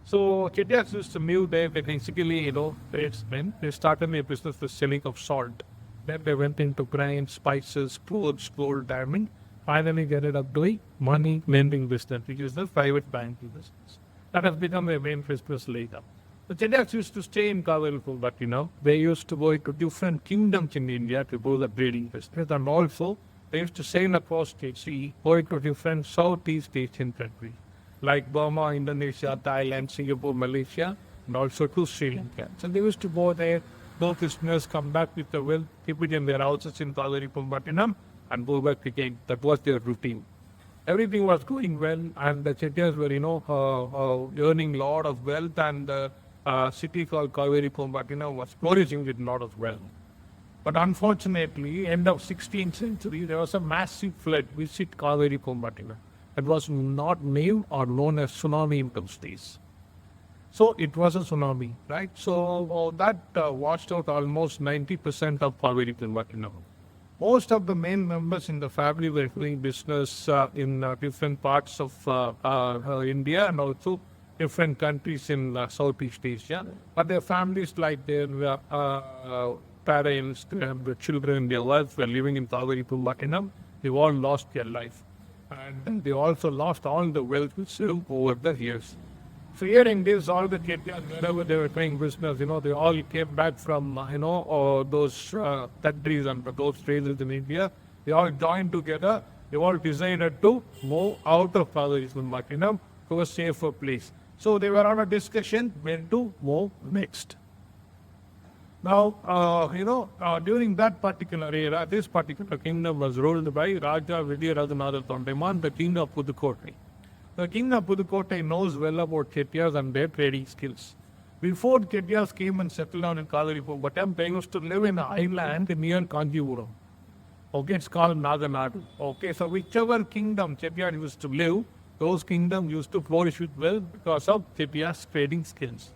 So Chettiars used to live there. They basically, they started a business for selling of salt. Then they went into grain, spices, clothes, gold, diamond. Finally, they ended up doing money lending business, which is the private banking business. That has become a main business later. The Chettiars used to stay in Kavalipur, but they used to go to different kingdoms in India to do the trading business, and also they used to sail across the sea, going to different Southeast Asian countries like Burma, Indonesia, Thailand, Singapore, Malaysia, and also to Sri Lanka. So they used to go there, those business come back with the wealth, keep it in their houses in Kavalipur, and go back again. That was their routine. Everything was going well, and the Chettiars were, earning a lot of wealth, and the city called Kavalipur, was flourishing with a lot of wealth. But unfortunately, end of 16th century, there was a massive flood which hit Kavalipur. It was not named or known as tsunami in those days. So it was a tsunami, right? So that washed out almost 90% of Kavalipur. Most of the main members in the family were doing business in different parts of India and also different countries in Southeast Asia. But their families, like their parents, their children, their wives were living in Kavalipur, they all lost their life. And they also lost all the wealth over the years. So hearing this, all the Chettiars, wherever they were doing business, they all came back from, those countries and those races in India. They all joined together. They all decided to move out of Kavalipur, to a safer place. So they were on a discussion when to move next. Now, during that particular era, this particular kingdom was ruled by Raja Vijayarajanatha Tondaimman, the king of Pudukkottai. The king of Pudukkottai knows well about Chettiars and their trading skills. Before Chettiars came and settled down in Kavalipur, they used to live in an island near Kanjipuram. Okay, it's called Tamil Nadu. Okay, so whichever kingdom Chettiar used to live, those kingdoms used to flourish with wealth because of Chettiars' trading skills.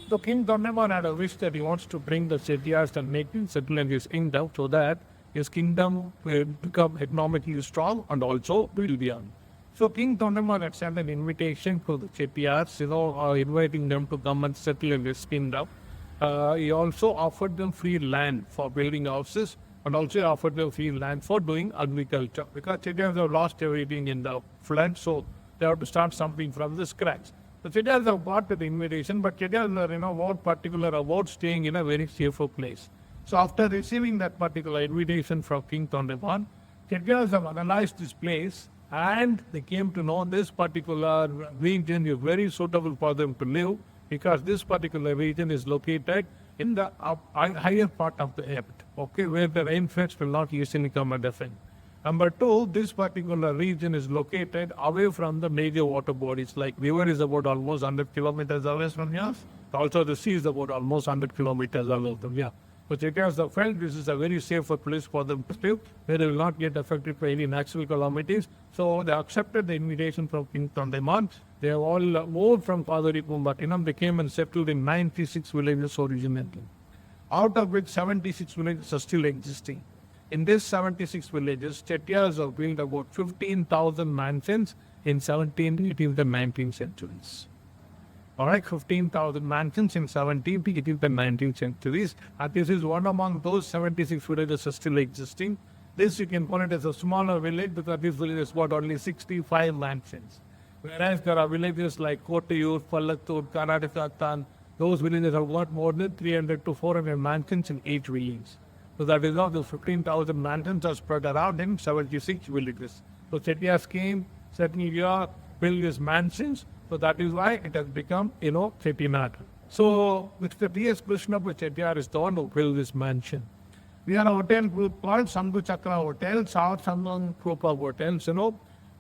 So King Tondaimman had a wish that he wants to bring the Chettiars and make them settle in his kingdom so that his kingdom will become economically strong and also will be on. So King Tondaimman had sent an invitation to the Chettiars, inviting them to come and settle in his kingdom. He also offered them free land for building houses and also offered them free land for doing agriculture because Chettiars have lost everything in the flood, so they have to start something from the scratch. The Chettiars have got the invitation, but Chettiars are, more particular about staying in a very safer place. So after receiving that particular invitation from King Tondaimman, Chettiars have analyzed this place and they came to know this particular region is very suitable for them to live because this particular region is located in the higher part of the earth, okay, where the rainfalls will not easily come and affect. Number two, this particular region is located away from the major water bodies. Like river is about almost 100 kilometers away from here. Also the sea is about almost 100 kilometers away from here. So Chettiars have felt this is a very safer place for them to live, where they will not get affected by any natural calamities. So they accepted the invitation from King Tondaimman. They have all moved from Kavalipur, they came and settled in 96 villages originally, out of which 76 villages are still existing. In these 76 villages, Chettiars have built about 15,000 mansions in 17th, 18th and 19th centuries. Alright, 15,000 mansions in 17th, 18th and 19th centuries. And this is one among those 76 villages are still existing. This you can call it as a smaller village because this village has got only 65 mansions. Whereas there are villages like Kottayur, Pallatur, Karnataka, those villages have got more than 300 to 400 mansions in each village. So that is how the 15,000 mansions are spread around in 76 villages. So Chettiars came, settled here, built these mansions. So that is why it has become, Chettinad. So Mr. T.S. Krishna Chettiar is the one who built this mansion. We are a hotel group called Sandhu Chakra Hotel, South Sandhu group of hotels.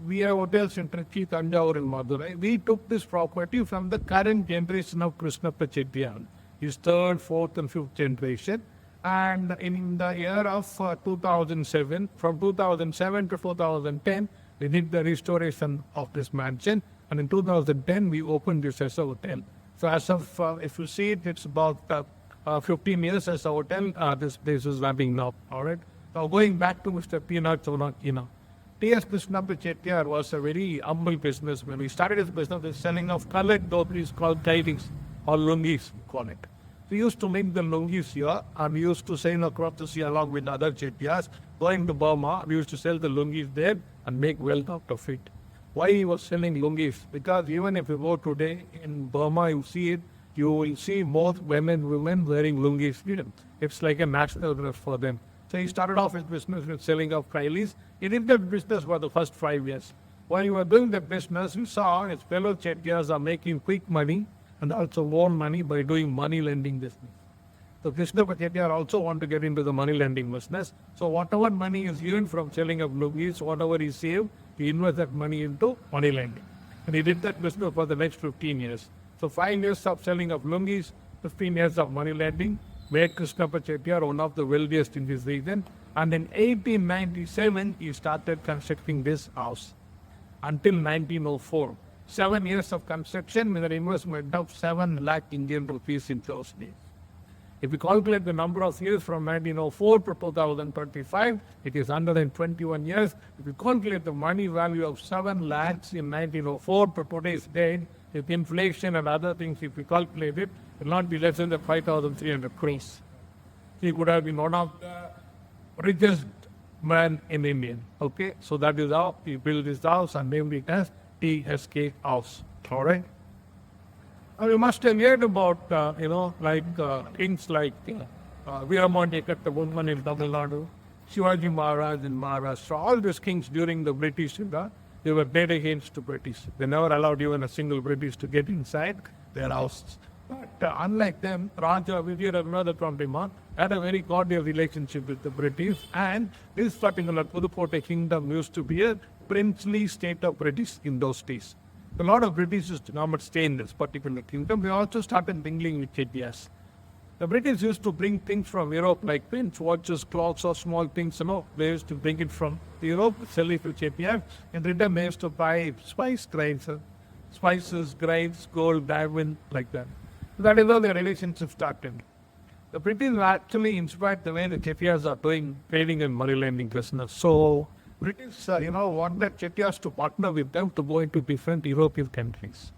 We have hotels in Trichy, Tanjavur and Madurai. We took this property from the current generation of Krishna Chettiar, his third, fourth and fifth generation. And in the year of 2007, from 2007 to 2010, we did the restoration of this mansion. And in 2010, we opened this as a hotel. So as of, if you see it, it's about 15 years as a hotel. This place is ramping up, all right? Now going back to Mr. Peanut, T.S. Krishna Chettiar was a very humble businessman. He started his business with selling of colored dhotis called tidings or lungis, we call it. We used to make the lungis here and we used to sail across the sea along with other Chettiars. Going to Burma, we used to sell the lungis there and make wealth out of it. Why he was selling lungis? Because even if you go today in Burma, you will see most women wearing lungis. It's like a national dress for them. So he started off his business with selling of kailis. He did that business for the first 5 years. While he was doing that business, he saw his fellow Chettiars are making quick money and also more money by doing money lending business. So Krishna Chettiar also want to get into the money lending business. So whatever money is earned from selling of lungis, whatever he saved, he invested that money into money lending. And he did that business for the next 15 years. So 5 years of selling of lungis, 15 years of money lending, made Krishna Chettiar one of the wealthiest in this region. And in 1897, he started constructing this house until 1904. 7 years of construction with an investment of 7 lakh Indian rupees in those days. If we calculate the number of years from 1904 to 2025, it is 121 years. If we calculate the money value of 7 lakhs in 1904 to today's date, with inflation and other things, if we calculate it, it will not be less than the 5,300 crores. He could have been one of the richest men in India. Okay, so that is how he built this house and named it as TSK House. All right. You must have heard about, things like Veeramanekar, the woman in Tamil Nadu, Shivaji Maharaj in Maharashtra. All these kings during the British era, they were dead against the British. They never allowed even a single British to get inside their houses. But unlike them, Raja Vijayaraghunath Bheeman had a very cordial relationship with the British, and this particular Pudukkottai kingdom used to be a princely state of British in those days. A lot of British did not stay in this particular kingdom. They also started mingling with Chettiars. The British used to bring things from Europe like pins, watches, clocks, or small things. They used to bring it from Europe, sell it to Chettiars. In return, they used to buy spices, grains, gold, diamond, like that. That is how the relationship started. The British actually inspired the way the Chettiars are doing trading and money lending business. So British, wanted Chettiars to partner with them to go into different European countries.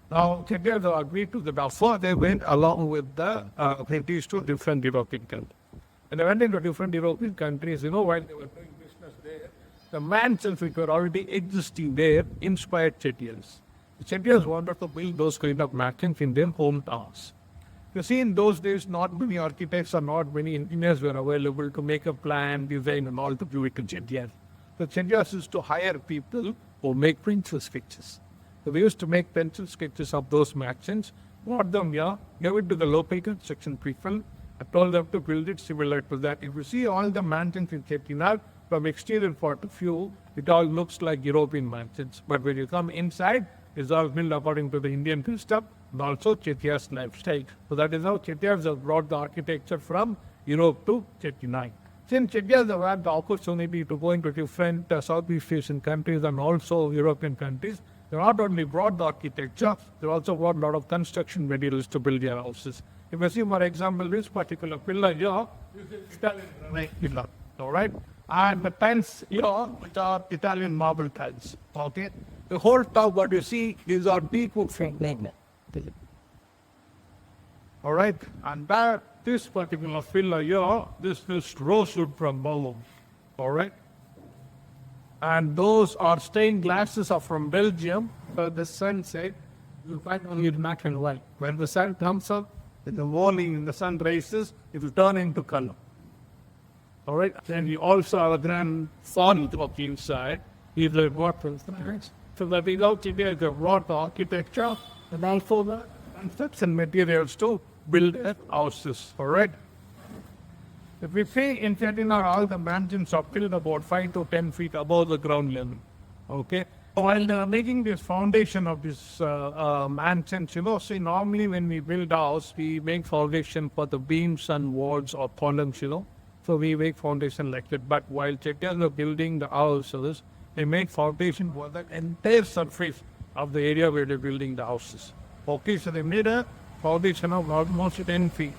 Now, Chettiars agreed to the offer. They went along with the British to different European countries. And they went into different European countries, while they were doing business there, the mansions which were already existing there inspired Chettiars. The Chettiars wanted to build those kind of mansions in their hometowns. You see, in those days, not many architects or not many engineers were available to make a plan, design, and all to give it to Chettiars. The Chettiars used to hire people who make pencil sketches. So we used to make pencil sketches of those mansions, brought them here, gave it to the local construction people, and told them to build it similar to that. If you see all the mansions in Chettinad, from exterior point of view, it all looks like European mansions. But when you come inside, it's all built according to the Indian custom and also Chettiars lifestyle. So that is how Chettiars have brought the architecture from Europe to Chettinad. Since Chettiars have had the opportunity to go into different Southeast Asian countries and also European countries, they not only brought the architecture, they also brought a lot of construction materials to build their houses. If you see, for example, this particular pillar here, this is Italian pillar, all right? And the tiles here, which are Italian marble tiles, okay? The whole top, what you see, these are teakwood frames. All right, and this particular pillar here, this is rosewood from Belgium, all right? And those are stained glasses are from Belgium. The sunset, you'll find only black and white. When the sun comes up, in the morning, when the sun rises, it will turn into color. All right, then we also have a grand font of inside. These are waterfalls. So that is how Chettiars have brought the architecture and also the construction materials to build their houses. All right. If we say in Chettinad, all the mansions are built about 5 to 10 feet above the ground level. Okay. While they are making this foundation of this mansions, see, normally when we build a house, we make foundation for the beams and walls or columns, So we make foundation like that. But while Chettiars are building the houses, they make foundation for the entire surface of the area where they're building the houses. Okay, so they made a foundation of almost 10 feet.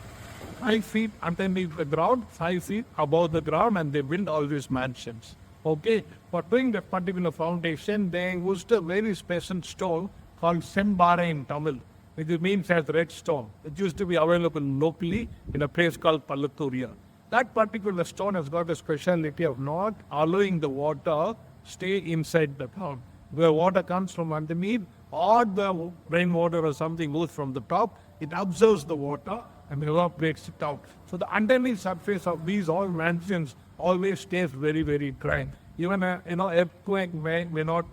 5 feet underneath the ground, 5 feet above the ground, and they build all these mansions. Okay, for doing that particular foundation, they used a very special stone called Sembara in Tamil, which means as red stone. It used to be available locally in a place called Pallathuria. That particular stone has got a speciality of not allowing the water stay inside the ground. Where water comes from underneath or the rainwater or something goes from the top, it absorbs the water and evaporates it out. So the underneath surface of these all mansions always stays very, very dry. Even earthquake may not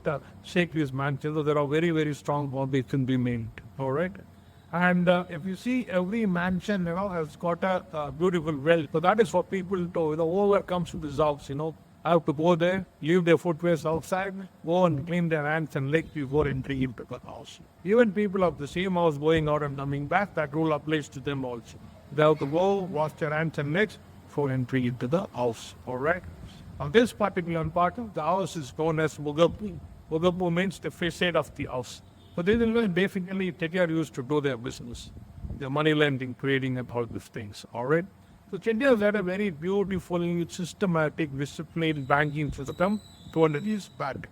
shake these mansions. So there are very, very strong foundations be made. All right. And if you see, every mansion has got a beautiful well. So that is for people to whoever comes to this house, have to go there, leave their footwear outside, go and clean their hands and legs before entering into the house. Even people of the same house going out and coming back, that rule applies to them also. They have to go, wash their hands and legs before entering into the house. All right. Now this particular part of the house is known as Mugapu. Mugapu means the facade of the house. So this is where basically Chettiar used to do their business, their money lending, trading and all these things. All right. So Chettiars had a very beautiful, systematic, disciplined banking system 200 years back.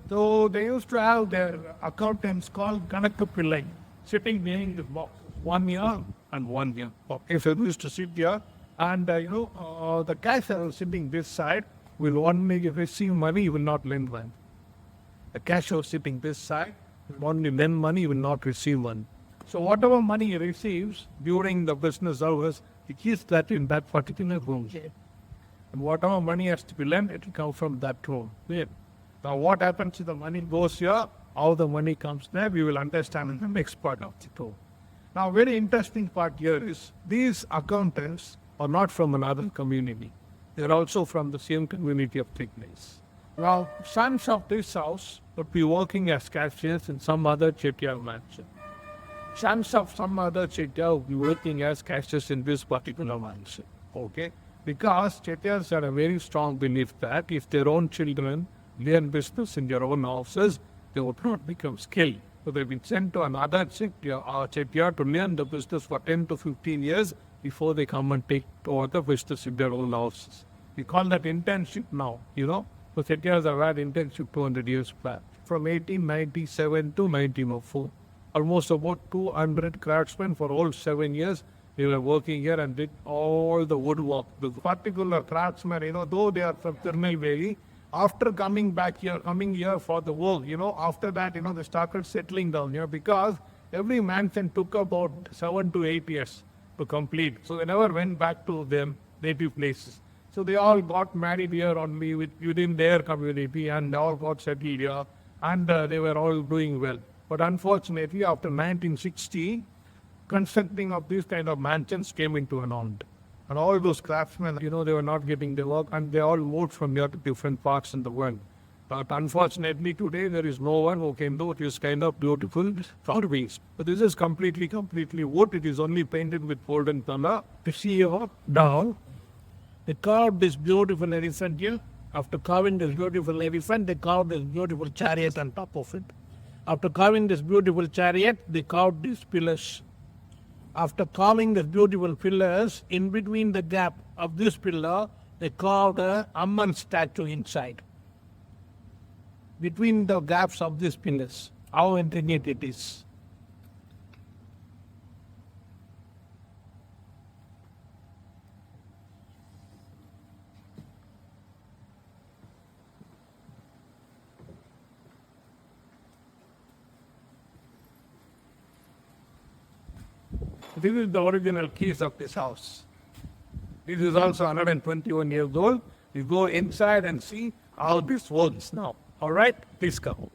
So they used to have their accountants called Kanakapillai sitting behind the box 1 year and 1 year. Okay, so they used to sit here and the cashier sitting this side will only receive money, he will not lend money. The cashier sitting this side will only lend money, he will not receive money. So whatever money he receives during the business hours, he keeps that in that particular room. And whatever money has to be lent, it will come from that room. Now what happens if the money goes here, how the money comes there, we will understand in the next part of the talk. Now very interesting part here is, these accountants are not from another community. They are also from the same community of Chettiars. Now sons of this house would be working as cashiers in some other Chettiar mansion. Sons of some other Chettiar will be working as cashiers in this particular mansion. Okay? Because Chettiars had a very strong belief that if their own children learn business in their own houses, they would not become skilled. So they've been sent to another Chettiar to learn the business for 10 to 15 years before they come and take over the business in their own houses. We call that internship now, So Chettiars have had internship 200 years back. From 1897 to 1904. Almost about 200 craftsmen for all 7 years. They were working here and did all the woodwork. The particular craftsmen, though they are from Tirunelveli, after coming here for the work, after that, they started settling down here because every mansion took about 7 to 8 years to complete. So they never went back to their native places. So they all got married here only within their community and they all got settled here and they were all doing well. But unfortunately, after 1960, constructing of these kind of mansions came into an end. And all those craftsmen, they were not getting the work and they all moved from here to different parts in the world. But unfortunately, today there is no one who can do this kind of beautiful carvings. But this is completely wood. It is only painted with golden color. You see here, down, they carved this beautiful elephant here. After carving this beautiful elephant, they carved this beautiful chariot on top of it. After carving this beautiful chariot, they carved these pillars. After carving these beautiful pillars, in between the gap of this pillar, they carved a Amman statue inside. Between the gaps of these pillars, how intricate it is. This is the original keys of this house. This is also 121 years old. You go inside and see how this works now. All right, please come.